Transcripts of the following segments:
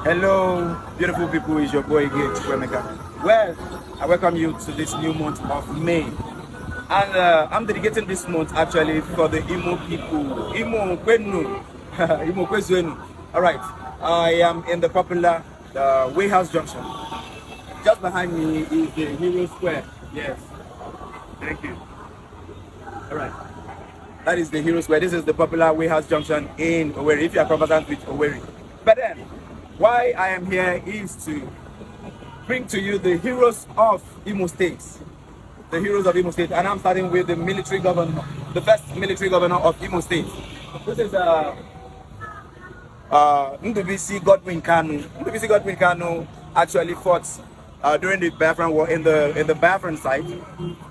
Hello, beautiful people. It's your boy again, Chukwemeka. Well, I welcome you to this new month of May. And I'm dedicating this month actually for the Imo people. Imo Kwenu. Imo Kwezwenu. Alright, I am in the popular Warehouse Junction. Just behind me is the Hero Square. Yes. Thank you. Alright. That is the Hero Square. This is the popular Warehouse Junction in Owerri, if you are conversant with Owerri. But then, why I am here is to bring to you the Heroes of Imo State. The Heroes of Imo State. And I'm starting with the military governor, the first military governor of Imo State. This is Ndubisi Godwin Kanu. Ndubisi Godwin Kanu actually fought during the Biafran War in the Biafran side,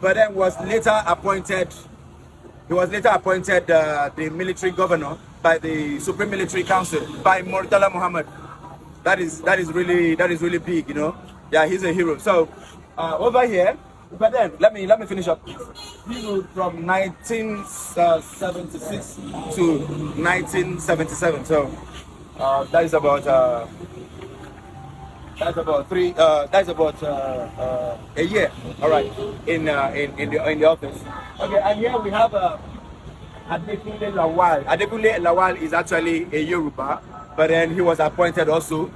but then was later appointed. He was later appointed the military governor by the Supreme Military Council by Murtala Muhammad. That is really big, you know. Yeah, he's a hero. So over here, but then let me finish up. He ruled from 1976 to 1977. So that is about a year. All right, in the office. Okay, and here we have Adekunle Lawal. Adekunle Lawal is actually a Yoruba, but then he was appointed also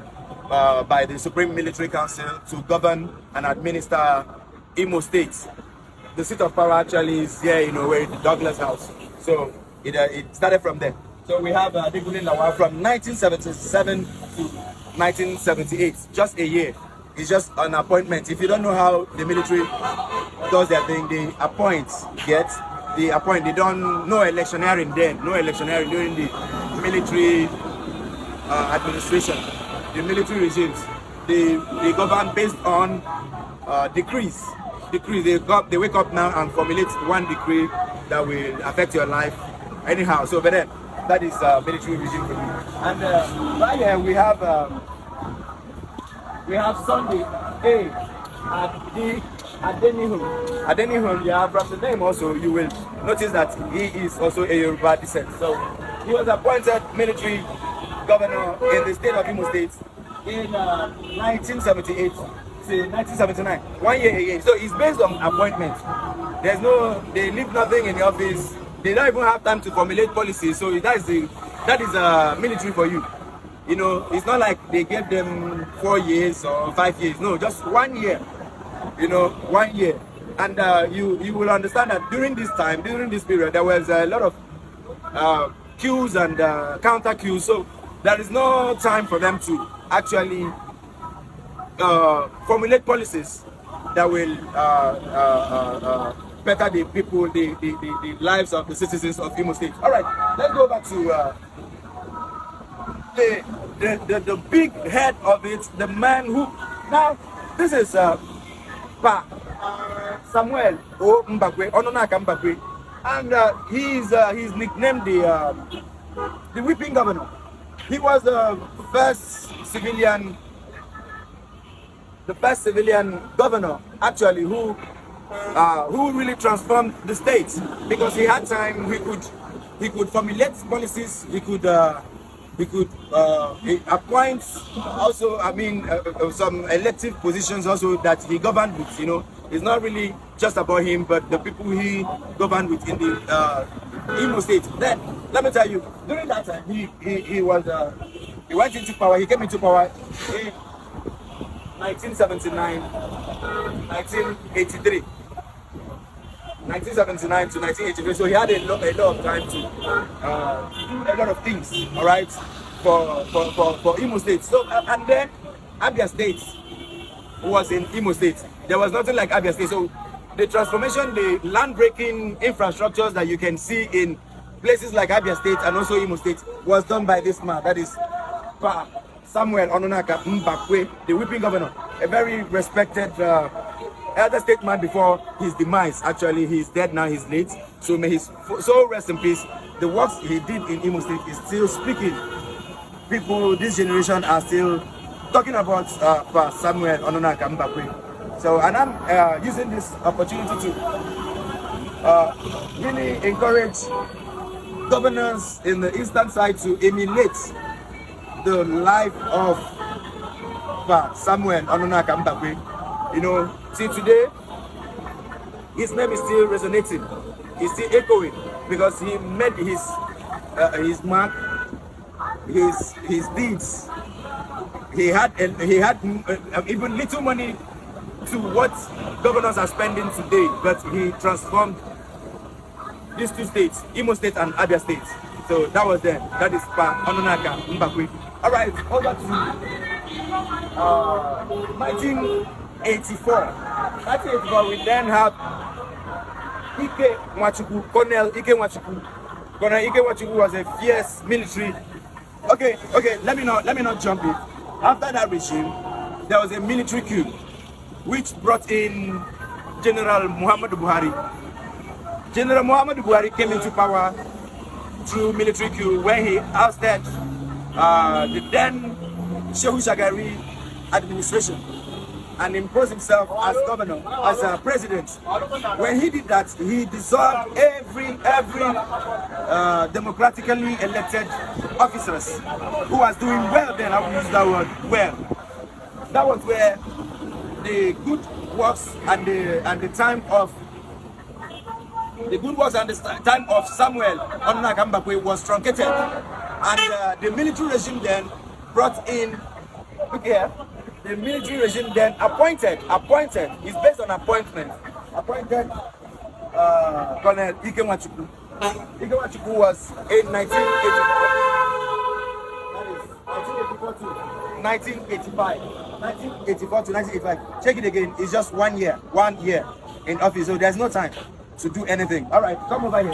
by the Supreme Military Council to govern and administer Imo State. The seat of power actually is here in Owerri, the Douglas House. So it started from there. So we have Adekunle Lawal from 1977 to 1978, just a year. It's just an appointment. If you don't know how the military does their thing, they appoint, they don't, no electioneering then, no electioneering during the military administration, the military regimes. They govern based on decrees. They wake up now and formulate one decree that will affect your life anyhow. So, but then, that is military regime for me. And right here we have Sunday A Adenihun. Yeah, from the name also you will notice that he is also a Yoruba descent. So he was appointed military governor in the state of Imo State in 1978 to 1979. 1 year again. So it's based on appointment. They leave nothing in the office. They don't even have time to formulate policies. So that is military for you. You know, it's not like they gave them 4 years or 5 years. No, just 1 year. You know, 1 year. And you will understand that during this time, during this period, there was a lot of queues and counter queues. So there is no time for them to actually formulate policies that will better the people, the lives of the citizens of Imo State. All right, let's go back to the big head of it, the man who now this is Samuel O Mbakwe, Ononaka Mbakwe, and he's nicknamed the whipping governor. He was the first civilian governor actually who really transformed the state, because he had time. He could formulate policies. He could appoint also, some elective positions also that he governed with. You know, it's not really just about him, but the people he governed with in the Imo State. Then let me tell you, during that time, he went into power. He came into power in 1979, 1983. 1979 to 1983, so he had a lot of time to do a lot of things, all right, for Imo State. So and then Abia State was in Imo State. There was nothing like Abia State. So the transformation, the land-breaking infrastructures that you can see in places like Abia State and also Imo State was done by this man. That is Samuel Ononaka Mbakwe, the whipping governor, a very respected elder statesman before his demise. Actually, he's dead now, he's late. So may his soul rest in peace. The works he did in Imo State is still speaking. People, this generation are still talking about Samuel Ononaka Mbakwe. So, and I'm using this opportunity to really encourage governors in the eastern side to emulate the life of Samuel Onunaka Mbakwe. You know, till today, his name is still resonating. He's still echoing because he made his mark, his deeds. He had even little money to what governors are spending today, but he transformed these two states, Imo State and Abia State. So that was them. That is Pa Onunaka Mbakwe. All right, over to 1984. 1984, we then have Ike Nwachukwu, Colonel Ike Nwachukwu. Colonel Ike Nwachukwu was a fierce military. Okay, let me not jump in. After that regime, there was a military coup, which brought in General Muhammadu Buhari. General Muhammadu Buhari came into power through military coup when he ousted the then Shehu Shagari administration and imposed himself as governor, as a president. When he did that, he dissolved every democratically elected officers who was doing well then. I will use that word, well. That was where the good works and the time of Samuel Onunaka Mbakwe was truncated, and the military regime then brought in. Look here. The military regime then appointed, it's based on appointment, appointed Colonel Ike Nwachukwu. Ike Nwachukwu was in 1984, that is 1984 to 1985. Check it again, it's just 1 year in office, so there's no time to do anything. All right, come over here.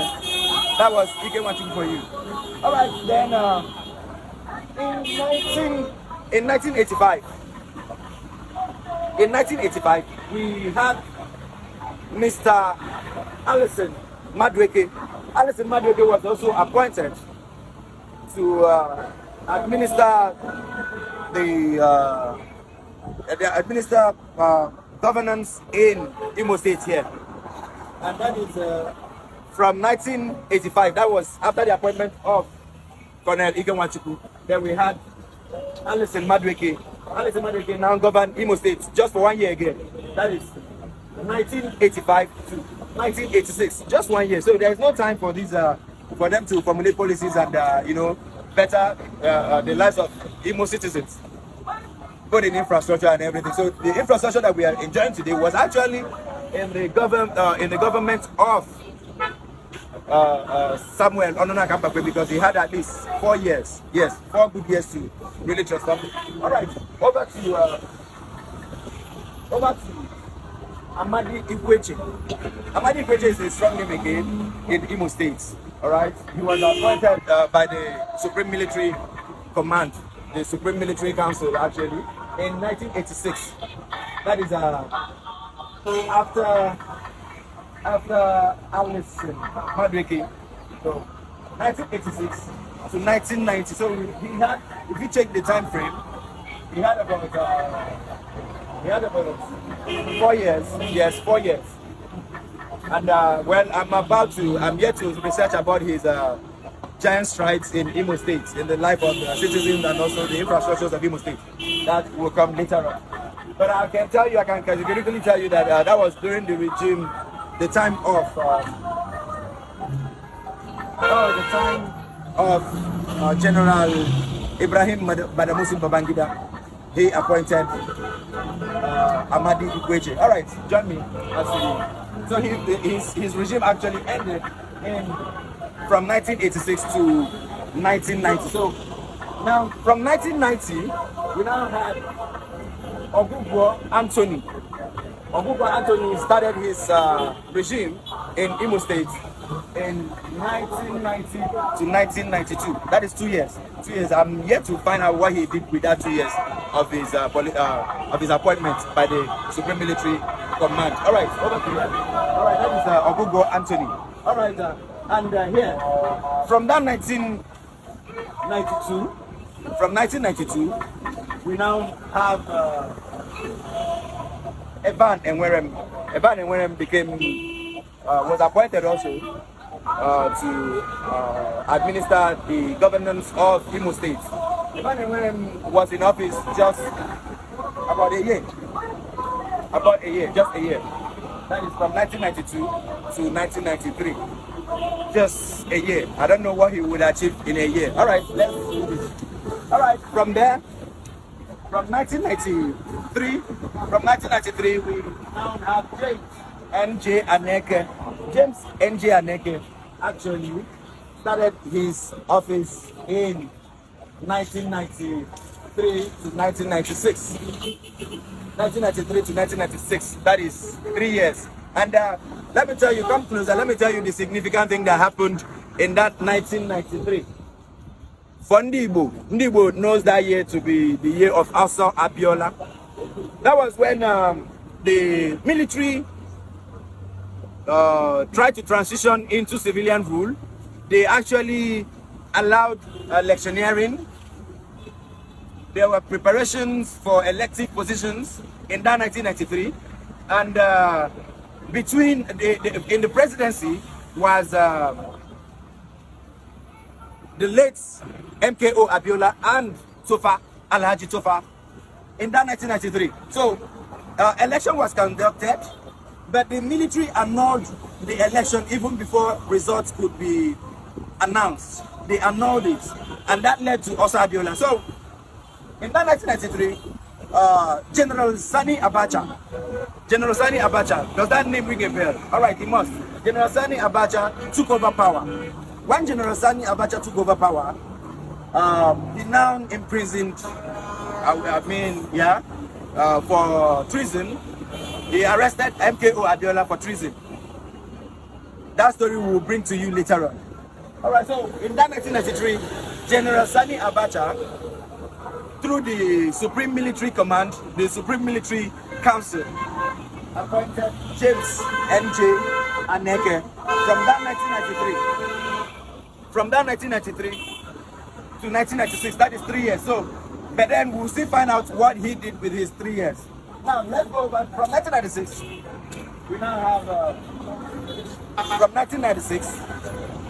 That was Ike Nwachukwu for you. All right, then in 1985, we had Mr. Alison Madueke. Alison Madueke was also appointed to administer governance in Imo State here, and that is from 1985. That was after the appointment of Colonel Ike Nwachukwu. Then we had Alison Madueke. Alison Madueke now governed Imo State just for 1 year again. That is 1985 to 1986, just 1 year. So there is no time for these for them to formulate policies and better the lives of Imo citizens, both in infrastructure and everything. So the infrastructure that we are enjoying today was actually in the government of Samuel Onunaka Mbakwe, because he had at least 4 years, 4 good years to really transform it. All right, over to Amadi Ikweche. Amadi Ikweche is a strong name again in Imo State. All right, he was appointed by the Supreme Military Command, the Supreme Military Council, actually, in 1986. That is after Alison Madueke. So 1986 to 1990. So he had, if you check the time frame, he had about 4 years. Yes, 4 years. And well, I'm yet to research about his giant strides in Imo State, in the life of the citizens and also the infrastructures of Imo State. That will come later on. But I can categorically tell you that that was during the regime, the time of General Ibrahim Badamasi Babangida. He appointed Amadi Ikweche. All right, join me. So his regime actually ended from 1986 to 1990. So now from 1990, we now had Ogugwo Anthony. Ogugwo Anthony started his regime in Imo State in 1990 to 1992. That is 2 years. 2 years. I'm yet to find out what he did with that 2 years of his appointment by the Supreme Military Command. All right, over to you. All right, that is Ogugwo Anthony. All right, and here from that 1992, we now have Evan Enwerem. Evan Enwerem was appointed also to administer the governance of Imo State. Evan Enwerem was in office just About a year. About a year, just a year. That is from 1992 to 1993. Just a year. I don't know what he would achieve in a year. All right, let's do this. All right, from there, from 1993, we now have James N.J. Aneke. James N.J. Aneke actually started his office in 1993 to 1996. 1993 to 1996. That is 3 years. And let me tell you, come closer. Let me tell you the significant thing that happened in that 1993. For Ndibo knows that year to be the year of Asa Abiola. That was when the military tried to transition into civilian rule. They actually allowed electioneering. There were preparations for elective positions in that 1993, and between in the presidency was the late MKO Abiola and Tofa Alhaji Tofa in that 1993. So election was conducted, but the military annulled the election even before results could be announced. They annulled it, and that led to Osa Abiola. So in that 1993, General Sani Abacha, does that name ring a bell? All right, it must. General Sani Abacha took over power. When General Sani Abacha took over power, he now imprisoned, for treason. He arrested MKO Abiola for treason. That story we will bring to you later on. All right, so in that 1993, General Sani Abacha, through the Supreme Military Command, the Supreme Military Council, appointed James N.J. Aneke from that 1993 to 1996. That is 3 years. So, but then we'll still find out what he did with his 3 years. Now let's go back from 1996. We now have from 1996.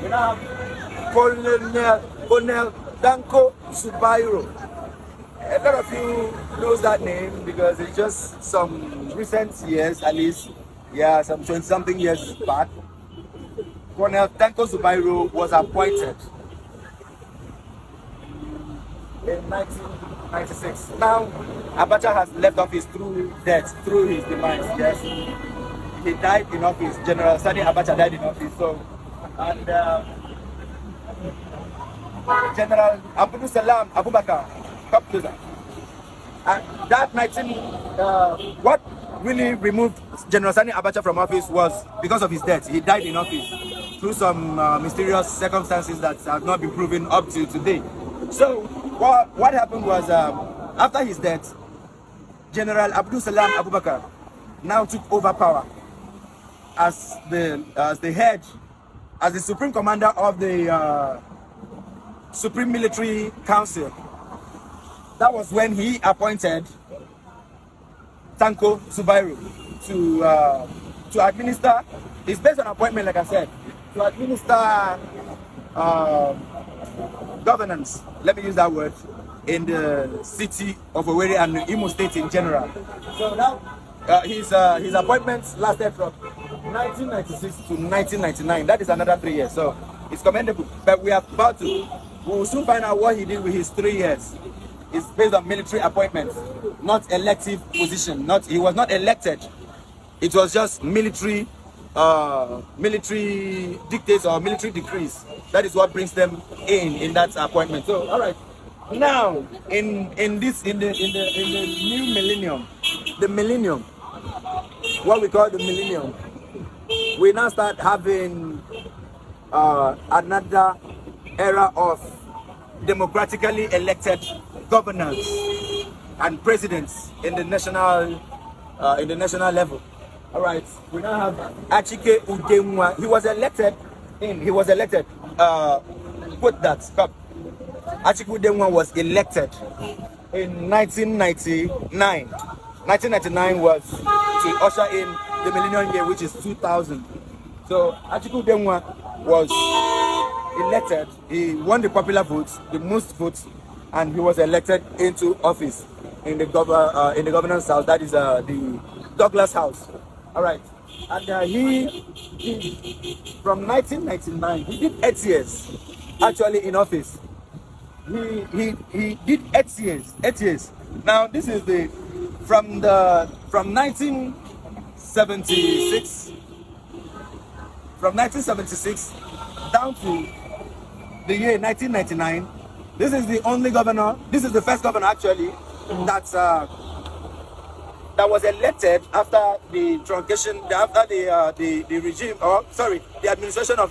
We now have Colonel Danko Subairo. A lot of you knows that name because it's just some recent years, at least, some 20-something years back. Colonel Danko Subairo was appointed in 1996. Now, Abacha has left office through death, through his demise. Yes, he died in office. General Sani Abacha died in office. So, and General Abdul Salam Abubakar. Come closer. And that what really removed General Sani Abacha from office was because of his death. He died in office through some mysterious circumstances that have not been proven up to today. So what happened was after his death, General Abdul Salam Abubakar now took over power as the head, as the supreme commander of the Supreme Military Council. That was when he appointed Tanko Subairo to administer. It's based on appointment, like I said, to administer governance. Let me use that word in the city of Owerri and Imo State in general. So now his appointments lasted from 1996 to 1999. That is another 3 years. So it's commendable. But we will soon find out what he did with his 3 years. It's based on military appointments, not elective position. He was not elected. It was just military dictates or military decrees. That is what brings them in that appointment. So, all right. Now, in the new millennium, what we call the millennium, we now start having another era of democratically elected governors and presidents in the national level. All right, we now have Achike Udemwa. He was elected. Put that stop. Achike Udemwa was elected in 1999. 1999 was to usher in the millennium year, which is 2000. So Achike Udemwa was elected. He won the popular votes, the most votes, and he was elected into office. in the governor's house. That is the Douglas House. All right, and he from 1999 he did 8 years actually in office. He did 8 years. 8 years. Now this is the from 1976 down to the year 1999. This is the only governor. This is the first governor actually that was elected after the truncation, after the regime, or sorry, the administration of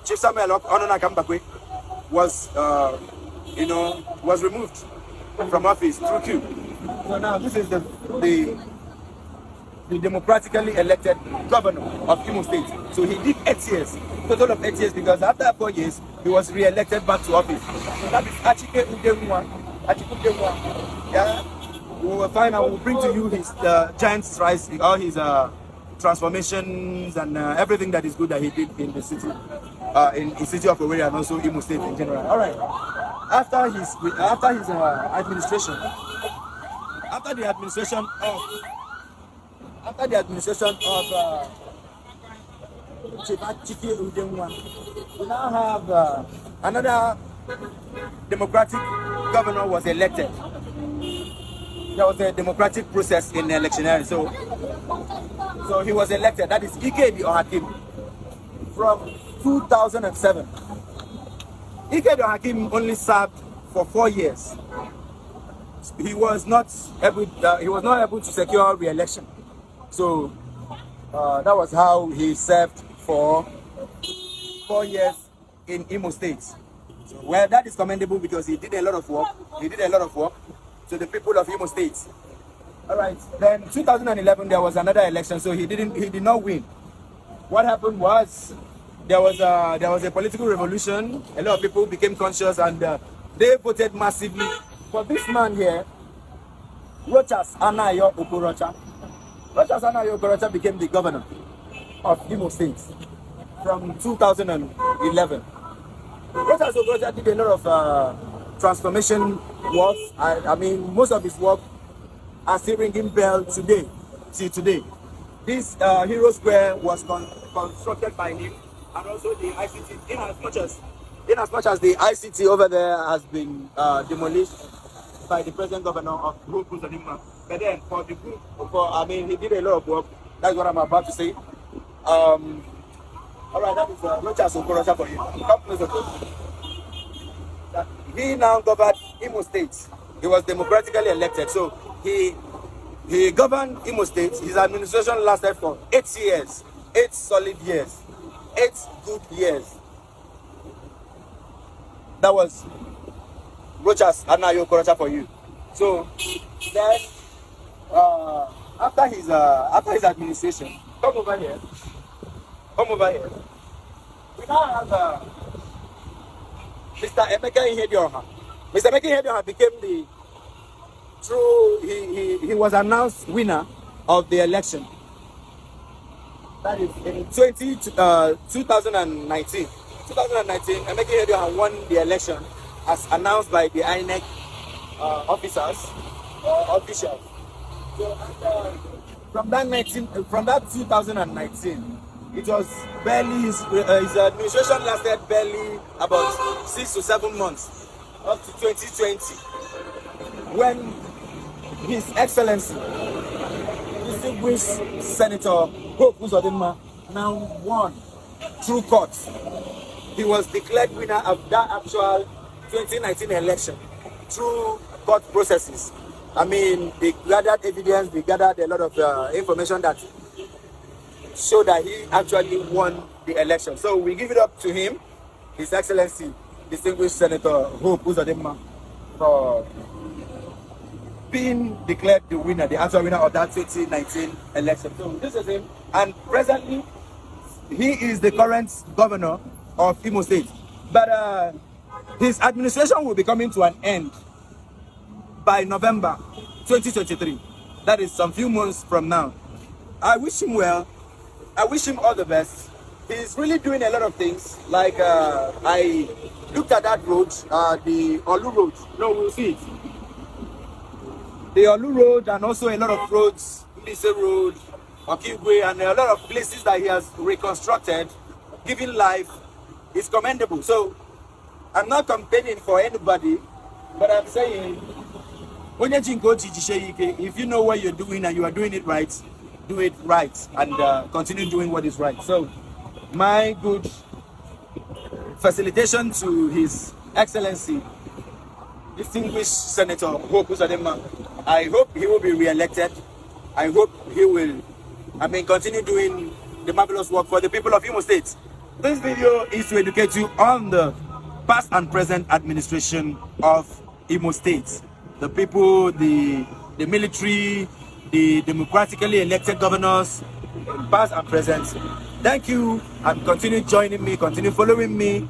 Chief Samuel Onona Kambakwe was was removed from office through coup. So now this is the democratically elected governor of Imo State. So he did 8 years, total of 8 years, because after 4 years he was re-elected back to office. So that is Achike Udemwa. Yeah, we will find out. We'll bring to you his giant strides, all his transformations and everything that is good that he did in the city, in the city of Owerri and also Imo State in general. All right. After his administration, after the administration of Chief Achike Udemwa, we now have another democratic governor was elected. There was a democratic process in the electioneering, so he was elected. That is Ike Hakim from 2007. Ike Hakim only served for 4 years. He was not able to secure re-election. So that was how he served for 4 years in Imo State. So, well, that is commendable because he did a lot of work. To the people of Imo State. All right. Then 2011 there was another election, so he did not win. What happened was there was a political revolution. A lot of people became conscious and they voted massively for this man here, Rochas Anayo Okorocha. Rochas Anayo Okorocha became the governor of Imo State from 2011. Rochas Okorocha did a lot of transformation work. I mean, most of his work are still ringing bell today. See today, this Hero Square was constructed by him, and also the ICT. In as much as the ICT over there has been demolished by the present governor of Heroes of Imo, but then for the group, he did a lot of work. That's what I'm about to say. All right, that is Rochas Okorocha for you. Come closer. He now governed Imo State. He was democratically elected, so he governed Imo State. His administration lasted for 8 years, 8 solid years, 8 good years. That was Rochas Anayo Okorocha for you. So then, after his administration, come over here. We now have Mr. Emeka Ihedioha. Mr. Emeka Ihedioha became he was announced winner of the election. That is in 2019. 2019, Emeka Ihedioha won the election as announced by the INEC officials. So from that 2019, it was barely his administration lasted barely about 6 to 7 months up to 2020, when His Excellency, distinguished Senator Hope Uzodinma, now won through court. He was declared winner of that actual 2019 election through court processes. I mean, they gathered evidence, they gathered a lot of information that showed that he actually won the election. So we give it up to him, His Excellency, distinguished Senator Hope Uzodinma, for being declared the winner, the actual winner of that 2019 election. So this is him, and presently he is the current governor of Imo State. But his administration will be coming to an end by November 2023. That is some few months from now. I wish him well. I wish him all the best. He's really doing a lot of things. Like I looked at that road, the Olu Road. No, we'll see it. the Olu Road and also a lot of roads, Lise Road, Okigwe, and a lot of places that he has reconstructed, giving life, is commendable. So I'm not campaigning for anybody, but I'm saying, if you know what you're doing and you are doing it right, do it right and continue doing what is right. So my good facilitation to His Excellency, distinguished Senator Hope Uzodinma. I hope he will be re-elected. I hope he will, continue doing the marvelous work for the people of Imo State. This video is to educate you on the past and present administration of Imo State. The people, the military, the democratically elected governors, past and present. Thank you, and continue joining me, continue following me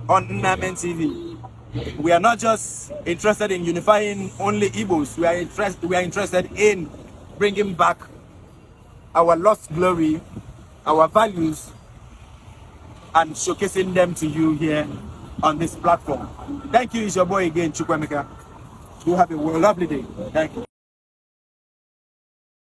on Namen TV. We are not just interested in unifying only Igbos. We are interested in bringing back our lost glory, our values, and showcasing them to you here on this platform. Thank you. It's your boy again, Chukwemeka. You have a lovely day. Thank you.